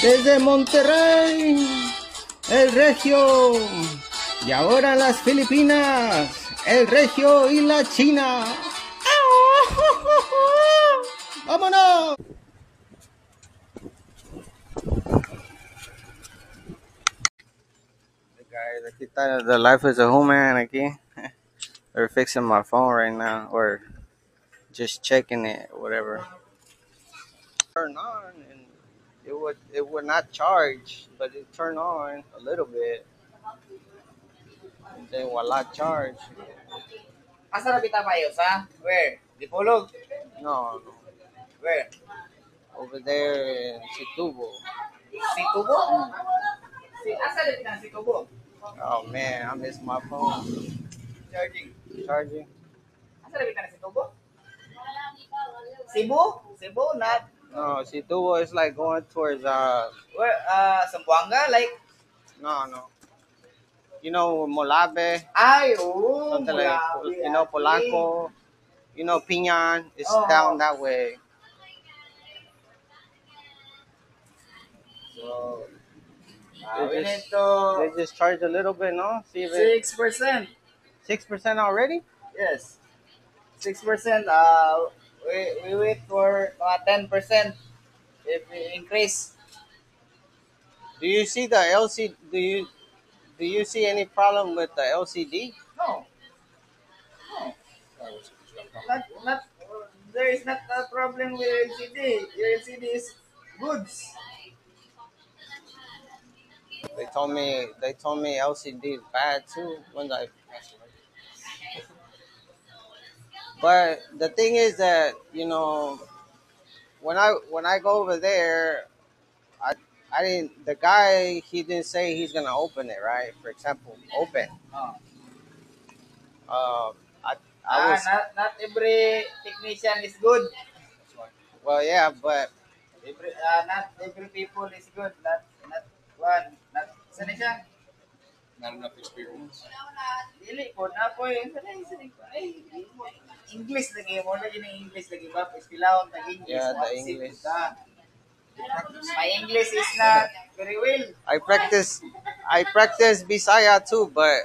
Desde Monterrey, el Regio. Y ahora las Filipinas, el Regio y la China. ¡Vámonos! Guys, aquí está The Life is a Human aquí. They're fixing my phone right now, or just checking it, whatever. Turn on, and it would not charge, but it turned on a little bit, and then voila, charge. Asa na kita kayo sa? Where? Dipolog? No, Where? over there in Situbo. Si Tubo? Asa na kita si Tubo? Oh man, I miss my phone Charging. charging. Asa na kita si Tubo? Cebu? Cebu? Not. No, Situbo is like going towards Where? Zamboanga? Like? no. You know Molabe, Ay, oo. something like Mulabi, you know Polanco, you know Piñan. It's down that way. So, They we just- need to They just charge a little bit, no? See if it 6%. 6% already. Yes. 6%. We wait for 10% if we increase. Do you see the LCD? Do you see any problem with the LCD? No. No. Not, there is not a problem with LCD. Your LCD is goods. They told me LCD is bad too when I. But the thing is that when I go over there, I didn't. The guy, he didn't say he's gonna open it, right? For example, open. Oh. I was Not every technician is good. well, yeah, but Not every people is good. Not one. Not sana siya. Not enough experience. Dili po na po eh. Sanay ko. Ay, English lagi mo lagi ng English lagi ba? Ispilahon tag English. Yeah, the What English. sip ka? My English is not very well. I practice Bisaya too, but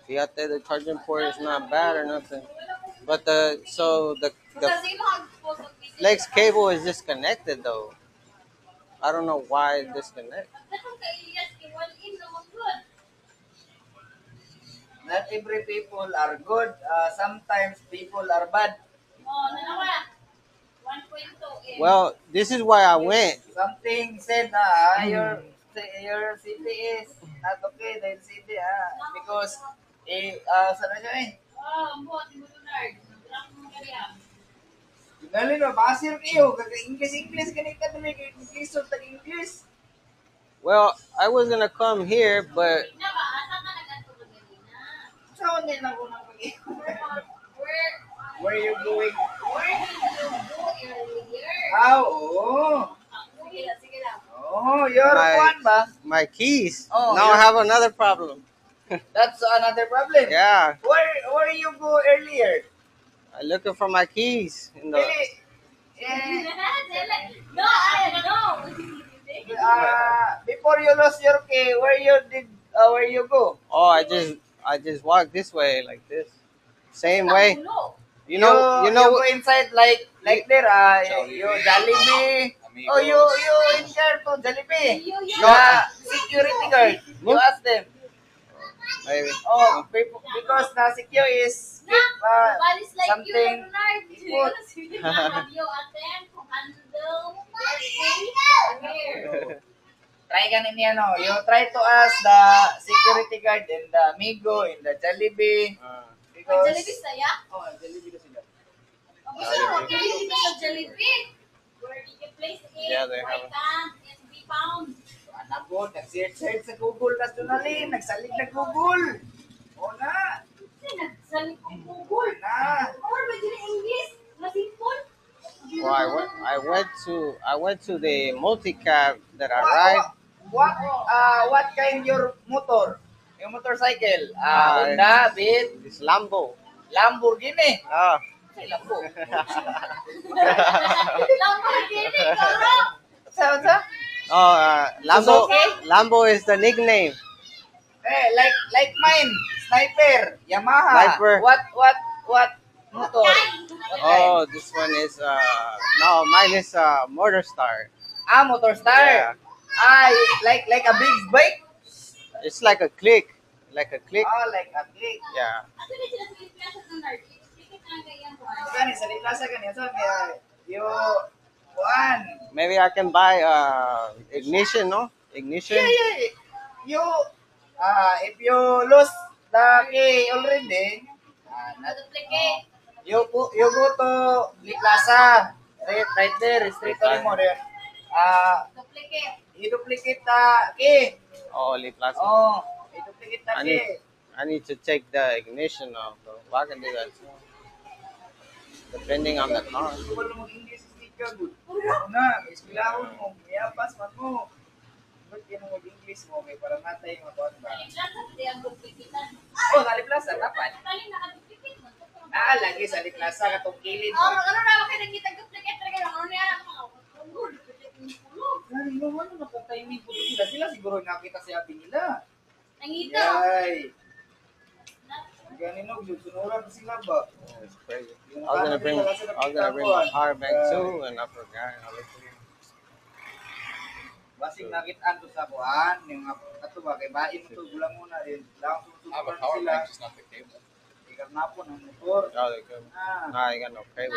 fíjate, the charging port is not bad or nothing. But the flex cable is disconnected though. I don't know why it disconnected. Not every people are good. Sometimes people are bad. Well, this is why I went. Something said your city is not okay dahil city because sana siya eh. Dali na basir kayo kag English kanita dali kay English tag English. Well, I was gonna come here, but Saan din ako nang Where you going? Oh. Oh, your one ba? my keys. Oh, Now I have another problem. That's another problem. Yeah, Where you go earlier? I'm looking for my keys. Really? Before you lost your key, where you go? Oh, I just walked this way like this, same way. You you know. go inside like there. You Jollibee. Oh, you in there to Jollibee. No. Security guard. You ask them. Maybe. Oh, because the secure is something. Try ganin yan, no? You try to ask the security guard in the Amigo, in the Jollibee. Because... Oh, Jollibee kasi sila. Yeah, they have it. Ano po, nag-search sa Google na tunali, nagsalig na Google. O na. Na. Well, I went to the multi-cab that I ride. What kind your motor? Yung motorcycle? Ah, Honda, Beat, It's Lambo. Lamborghini. Ah, Ay, Lambo. Lamborghini, karo! Sa Oh, Lambo. Suzuki? Lambo is the nickname. Like mine, Sniper, Yamaha. Sniper. What motor? What kind? Oh, this one is no, mine is Motor Star. Motor Star. Yeah. Like a big bike. It's like a click. Like a click. Like a click. Yeah. Gani sa Plaza gani sa yo one. Maybe I can buy ignition, no? Ignition. Yeah. You if you lose the key already, you go to the plaza right there, straight to mo there. You duplicate the key. Oh, Lee Plaza. Oh, you duplicate the I key. need to check the ignition of the wagon do that. Depending on the car. Wala mo English speaker good. Na, iskulahon mo, yapas man mo. Ba't yan mo English mo kay para matay mo ba? Oh, Dali Plaza dapat. Lagi sa Dali Plaza katong kilid. Ano nakatime ko sila. Sila siguro nakita sa atin nila. Yay. Ganun sunuran sila ba? Yeah, it's crazy. I was gonna bring my power bank too, and I forgot. Basing nakitaan to sa buwan, yung ato ba kay bain mo to gulang muna din. Lang I have a susunuran power sila. bank, just not the cable. Ikat na po ng motor. Oh, they good. Nah, I got no cable.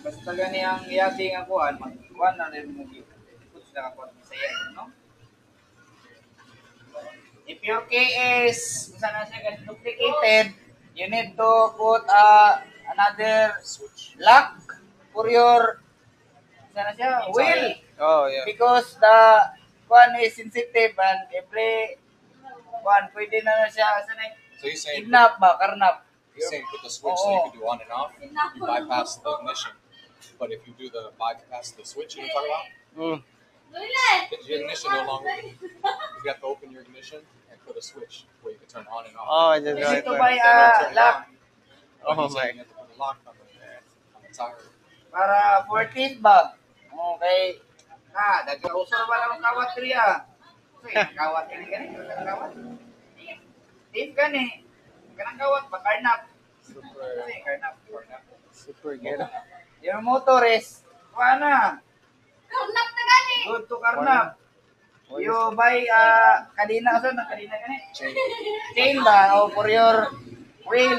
Basta gani ang iyabing ang kuhan, magkuhan na rin mo ikot sila kakuhan sa iya, no? If your key is, kung saan na siya duplicated, you need to put another lock for your, saan na siya, wheel. Oh, yeah. Because the kuhan is sensitive and every kuhan, pwede na siya, saan na, So you're saying, kidnap ba, karnap. you're saying put the switch so you can do on and off, you bypass the ignition. But if you do the bypass the switch you're talking about, Mm. your ignition no longer, you have to open your ignition and put a switch where you can turn on and off. Oh, I just You got need it. to buy Then it'll turn a it lock. on. But Oh you're saying my. you have to put a lock on the tire. Para 14 ba? Okay. Nag-usor ba lang ang kawat riya? Kawat ka ni gani? Kawat? If gani, kanang kawat ba? Karnap. Karnap. Super good. Your motor is, na. Good to karnap. You buy kadina sa kadina gani? Chain ba? O for your wheel.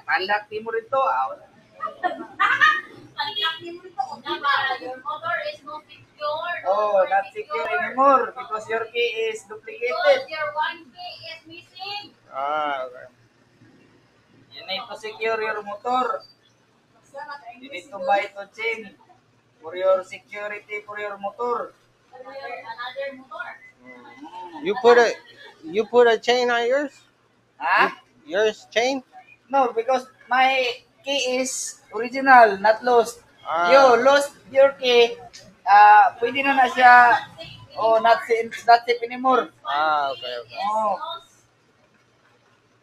Talak ti mo rito. Oh, not secure anymore because your key is duplicated. Ah, okay. You need to secure your motor. You need to buy to chain for your security for your motor. You put a chain on yours? Ha? Yours chain? No, because my key is original, not lost. Ah. You lost your key, pwede na siya, not safe anymore. Ah, okay. Oh.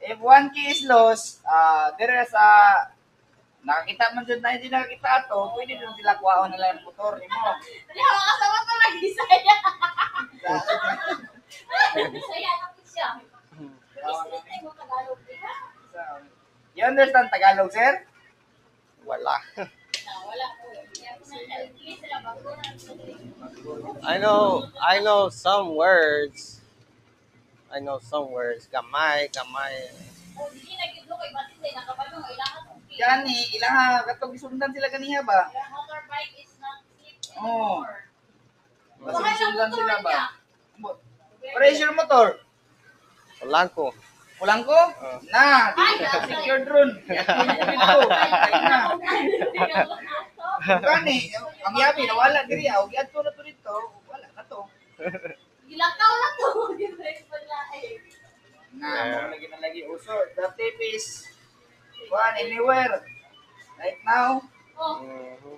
If one key is lost, there is nakakita man dyan na hindi nakakita ato, pwede dun sila kuhaon nila yung motor mo. You understand Tagalog, sir? Wala. I know some words. Gamay. Gani, ilang katong isundan sila ganiha ba? Oh. Basta isundan sila ba? Where is your motor? Wala ko. Pulang ko? Na, secure drone. Dito. Gani, ang yabi, nawala diri. Og ato na to dito. Wala na to. Gilakaw na to. Na, mo lagi uso. The tip is one anywhere. Right now, Mhm.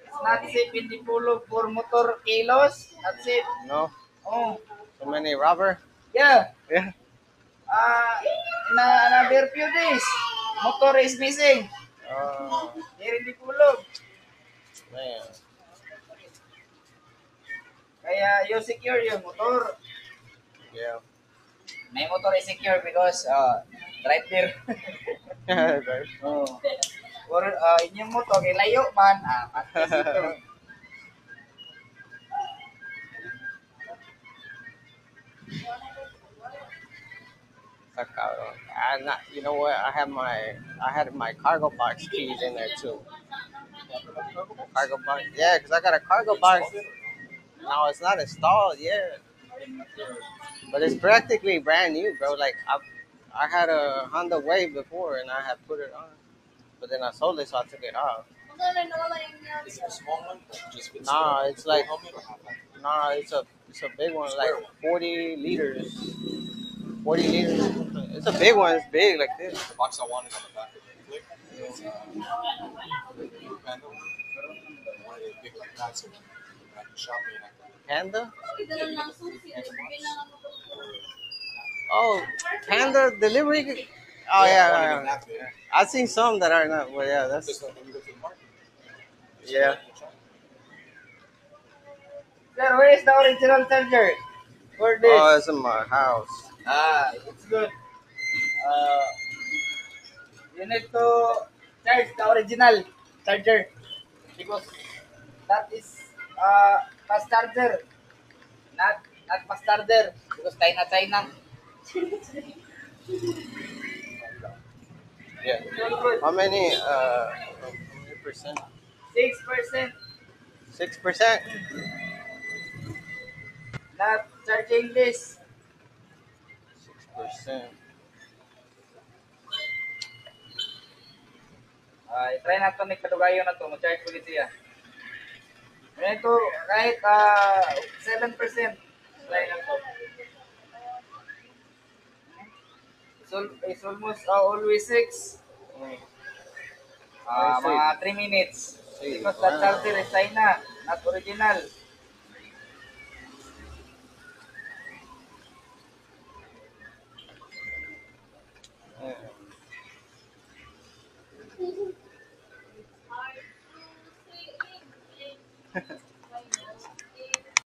it's not safe in the pulog for motor kilos. Not safe. No? Oh, So many rubber? yeah. Yeah. In another few days, motor is missing. Here hindi kulog. Man. Kaya you secure yung motor. Yeah. May motor is secure because right there. Right. Oh. Or inyong motor kay layo man. Patras ito. You know what? I had my cargo box keys in there too. Cargo box. Yeah, because I got a cargo box. No, it's not installed yet. But it's practically brand new, bro. Like I had a Honda Wave before, and I had put it on, but then I sold it, so I took it off. Is it a small one? Just fits Nah, the it's like helmet or half? nah, it's a big one, like 40 liters. 40 liters. It's a big one. It's big like this. The box I wanted on the back of the clip is Blue Panda. I wanted it big like that, so when I can shop me and I can Panda? Idala lang susi. Kailangan mo Oh, Panda delivery. Oh yeah, yeah. I've seen some that are not. Well, yeah, that's just like when you go to the market. yeah. Sir, where is the original charger? For this? Oh, it's in my house. It's good. You need to charge the original charger because that is fast charger, not fast charger because China. Yeah. Good. How many? How many percent? 6% 6%. not charging this. 6%. Try natin ni kadugayo na to, ma-charge ulit siya. Ito, kahit 7%, try na to. It's almost always 6. Mga 3 minutes. Because that charger is China, not original.